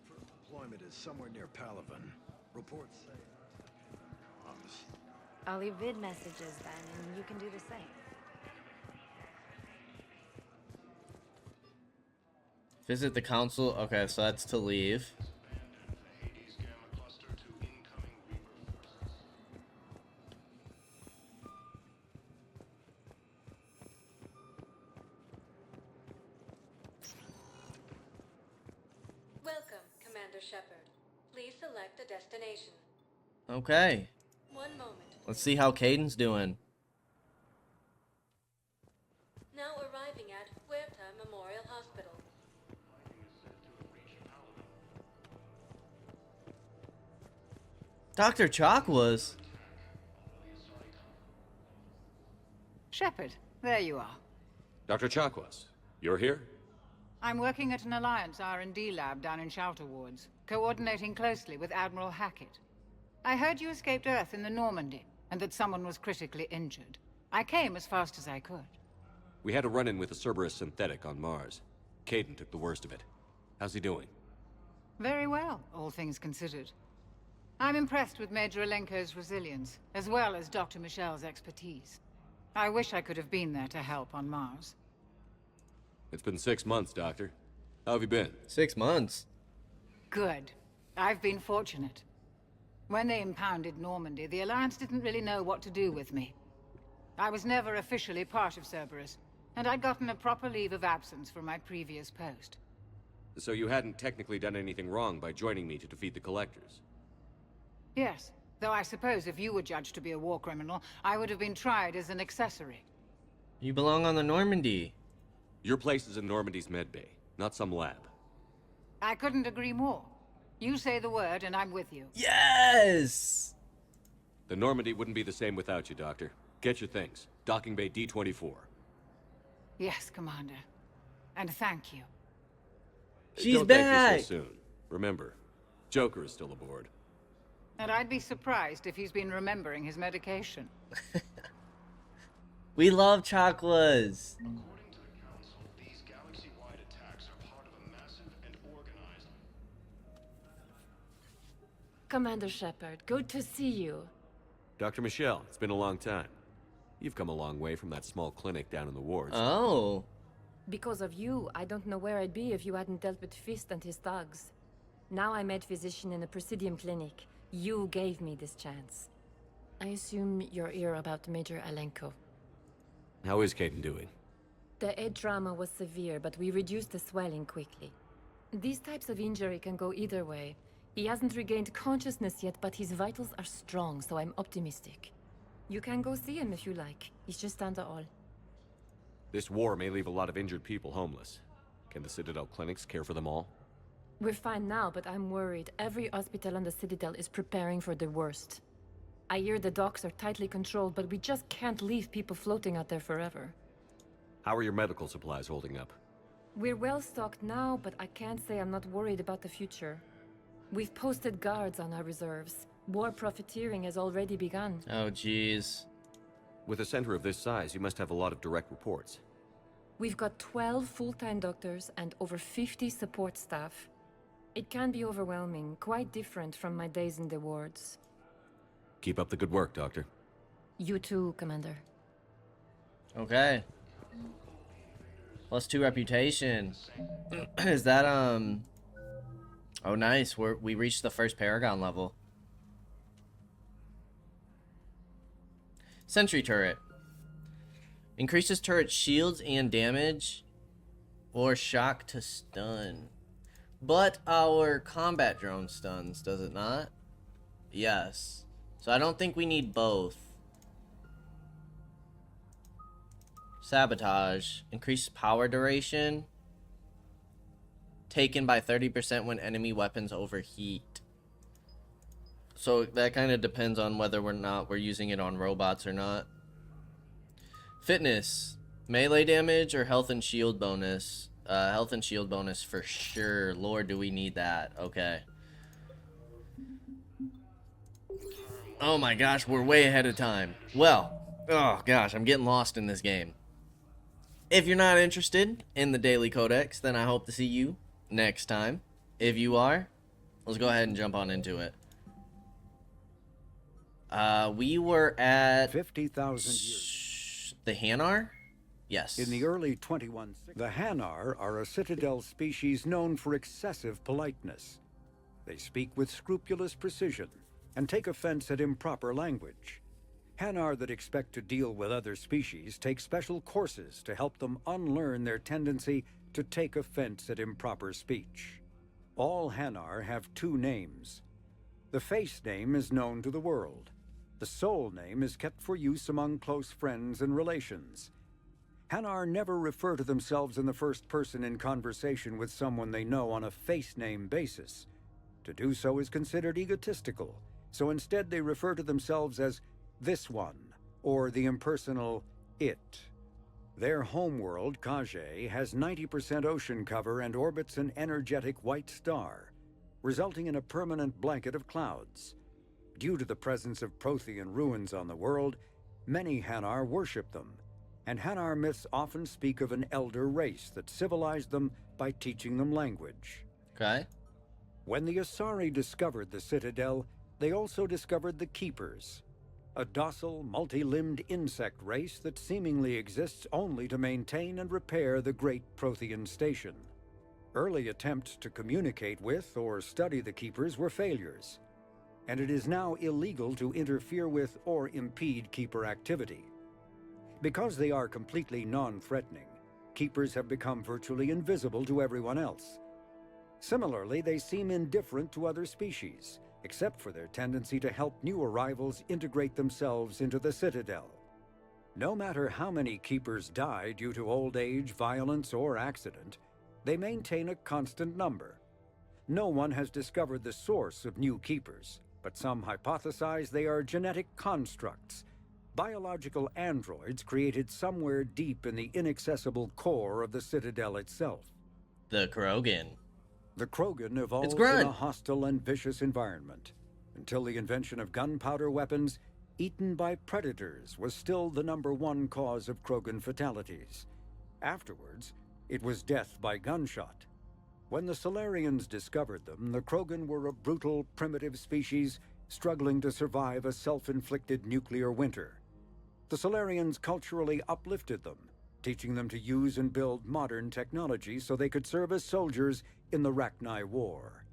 First deployment is somewhere near Palaven. Reports say... I'll leave vid messages then, and you can do the same. Visit the council. Okay, so that's to leave. Welcome, Commander Shepard. Please select a destination. Okay. 1 moment. Let's see how Caden's doing. Now arriving at Huerta Memorial Hospital. Dr. Chalk was. Shepard, there you are. Dr. Chakwas, you're here? I'm working at an Alliance R&D lab down in Shelter Wards, coordinating closely with Admiral Hackett. I heard you escaped Earth in the Normandy, and that someone was critically injured. I came as fast as I could. We had a run-in with a Cerberus synthetic on Mars. Caden took the worst of it. How's he doing? Very well, all things considered. I'm impressed with Major Alenko's resilience, as well as Dr. Michel's expertise. I wish I could have been there to help on Mars. It's been 6 months, Doctor. How have you been? 6 months? Good. I've been fortunate. When they impounded Normandy, the Alliance didn't really know what to do with me. I was never officially part of Cerberus, and I'd gotten a proper leave of absence from my previous post. So you hadn't technically done anything wrong by joining me to defeat the Collectors? Yes, though I suppose if you were judged to be a war criminal, I would have been tried as an accessory. You belong on the Normandy. Your place is in Normandy's medbay, not some lab. I couldn't agree more. You say the word, and I'm with you. Yes! The Normandy wouldn't be the same without you, Doctor. Get your things. Docking Bay D24. Yes, Commander. And thank you. She's Don't back! thank me so soon. Remember, Joker is still aboard. And I'd be surprised if he's been remembering his medication. We love chocolates. Commander Shepard, good to see you. Dr. Michelle, it's been a long time. You've come a long way from that small clinic down in the wards. Oh. Because of you, I don't know where I'd be if you hadn't dealt with Fist and his thugs. Now I'm head physician in a Presidium clinic. You gave me this chance. I assume you're here about Major Alenko. How is Caden doing? The head trauma was severe, but we reduced the swelling quickly. These types of injury can go either way. He hasn't regained consciousness yet, but his vitals are strong, so I'm optimistic. You can go see him if you like. He's just down the hall. This war may leave a lot of injured people homeless. Can the Citadel clinics care for them all? We're fine now, but I'm worried. Every hospital on the Citadel is preparing for the worst. I hear the docks are tightly controlled, but we just can't leave people floating out there forever. How are your medical supplies holding up? We're well stocked now, but I can't say I'm not worried about the future. We've posted guards on our reserves. War profiteering has already begun. Oh, jeez. With a center of this size, you must have a lot of direct reports. We've got 12 full-time doctors and over 50 support staff. It can be overwhelming, quite different from my days in the wards. Keep up the good work, Doctor. You too, Commander. Okay. +2 reputation. Is that, Oh, nice. We reached the first Paragon level. Sentry turret. Increases turret shields and damage Or shock to stun. But our combat drone stuns, does it not? Yes. So I don't think we need both. Sabotage. Increase power duration. Taken by 30% when enemy weapons overheat. So that kind of depends on whether or not we're using it on robots or not. Fitness. Melee damage or health and shield bonus? Health and shield bonus for sure. Lord, do we need that. Okay. Oh my gosh, we're way ahead of time. Well, oh gosh, I'm getting lost in this game. If you're not interested in the Daily Codex, then I hope to see you next time. If you are, let's go ahead and jump on into it. We were at 50,000 years. The Hanar? Yes. In the early 21st, the Hanar are a citadel species known for excessive politeness. They speak with scrupulous precision and take offense at improper language. Hanar that expect to deal with other species take special courses to help them unlearn their tendency to take offense at improper speech. All Hanar have two names. The face name is known to the world. The soul name is kept for use among close friends and relations. Hanar never refer to themselves in the first person in conversation with someone they know on a face name basis. To do so is considered egotistical, so instead they refer to themselves as this one, or the impersonal it. Their homeworld, Kaige, has 90% ocean cover and orbits an energetic white star, resulting in a permanent blanket of clouds. Due to the presence of Prothean ruins on the world, many Hanar worship them, and Hanar myths often speak of an elder race that civilized them by teaching them language. Okay. When the Asari discovered the Citadel, they also discovered the Keepers, a docile, multi-limbed insect race that seemingly exists only to maintain and repair the Great Prothean Station. Early attempts to communicate with or study the Keepers were failures, and it is now illegal to interfere with or impede Keeper activity. Because they are completely non-threatening, Keepers have become virtually invisible to everyone else. Similarly, they seem indifferent to other species, except for their tendency to help new arrivals integrate themselves into the Citadel. No matter how many Keepers die due to old age, violence, or accident, they maintain a constant number. No one has discovered the source of new Keepers, but some hypothesize they are genetic constructs, biological androids created somewhere deep in the inaccessible core of the Citadel itself. The Krogan. The Krogan evolved in a hostile and vicious environment. Until the invention of gunpowder weapons, eaten by predators was still the #1 cause of Krogan fatalities. Afterwards, it was death by gunshot. When the Solarians discovered them, the Krogan were a brutal, primitive species struggling to survive a self-inflicted nuclear winter. The Solarians culturally uplifted them, teaching them to use and build modern technology so they could serve as soldiers in the Rachni War.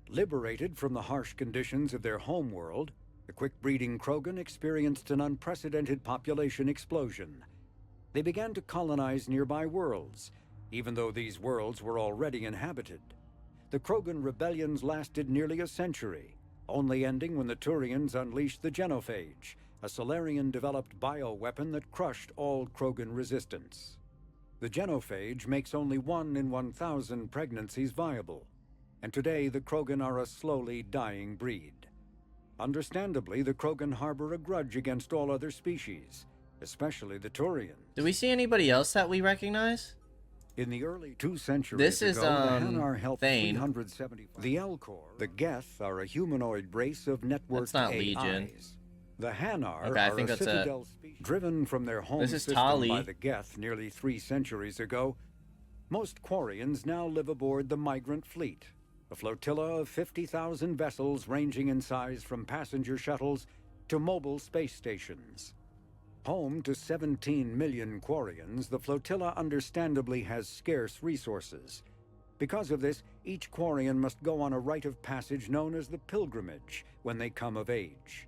Liberated from the harsh conditions of their homeworld, the quick-breeding Krogan experienced an unprecedented population explosion. They began to colonize nearby worlds, even though these worlds were already inhabited. The Krogan rebellions lasted nearly a century, only ending when the Turians unleashed the Genophage, a Solarian-developed bioweapon that crushed all Krogan resistance. The Genophage makes only 1 in 1,000 pregnancies viable, and today the Krogan are a slowly dying breed. Understandably, the Krogan harbor a grudge against all other species, especially the Turians. Do we see anybody else that we recognize? In the early 2 centuries this is, ago, the Hanar helped Thane. 375. The Elcor, the Geth, are a humanoid race of networked That's not AIs. Legion. The Hanar Okay, I are think a that's citadel species driven from their home This is system Tali. by the Geth nearly 3 centuries ago. Most Quarians now live aboard the Migrant Fleet, a flotilla of 50,000 vessels ranging in size from passenger shuttles to mobile space stations. Home to 17 million Quarians, the flotilla understandably has scarce resources. Because of this, each Quarian must go on a rite of passage known as the Pilgrimage when they come of age.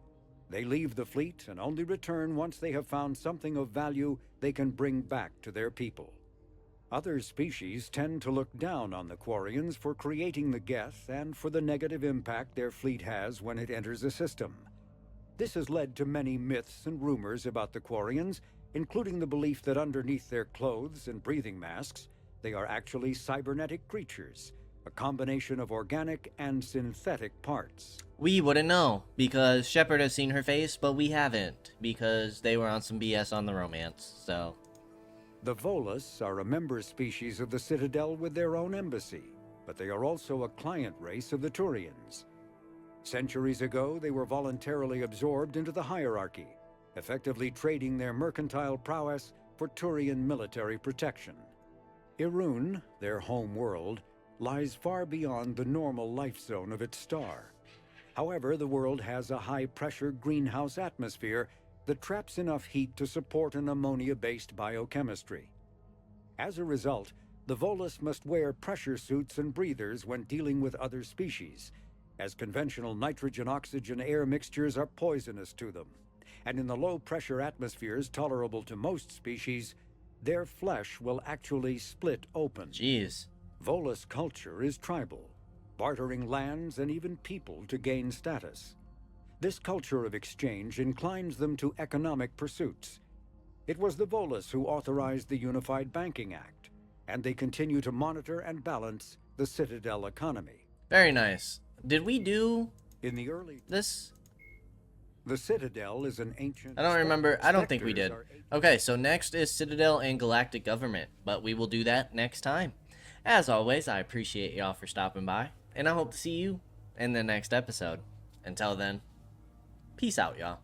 They leave the fleet and only return once they have found something of value they can bring back to their people. Other species tend to look down on the Quarians for creating the Geth and for the negative impact their fleet has when it enters a system. This has led to many myths and rumors about the Quarians, including the belief that underneath their clothes and breathing masks, they are actually cybernetic creatures, a combination of organic and synthetic parts. We wouldn't know, because Shepard has seen her face, but we haven't, because they were on some BS on the romance, so... The Volus are a member species of the Citadel with their own embassy, but they are also a client race of the Turians. Centuries ago, they were voluntarily absorbed into the hierarchy, effectively trading their mercantile prowess for Turian military protection. Irun, their home world, lies far beyond the normal life zone of its star. However, the world has a high-pressure greenhouse atmosphere that traps enough heat to support an ammonia-based biochemistry. As a result, the Volus must wear pressure suits and breathers when dealing with other species, as conventional nitrogen-oxygen air mixtures are poisonous to them, and in the low-pressure atmospheres tolerable to most species, their flesh will actually split open. Jeez. Volus culture is tribal, bartering lands and even people to gain status. This culture of exchange inclines them to economic pursuits. It was the Volus who authorized the Unified Banking Act, and they continue to monitor and balance the Citadel economy. Very nice. Did we do in the early this? The Citadel is an ancient... I don't remember. I don't think we did. Okay, so next is Citadel and Galactic Government, but we will do that next time. As always, I appreciate y'all for stopping by, and I hope to see you in the next episode. Until then, peace out, y'all.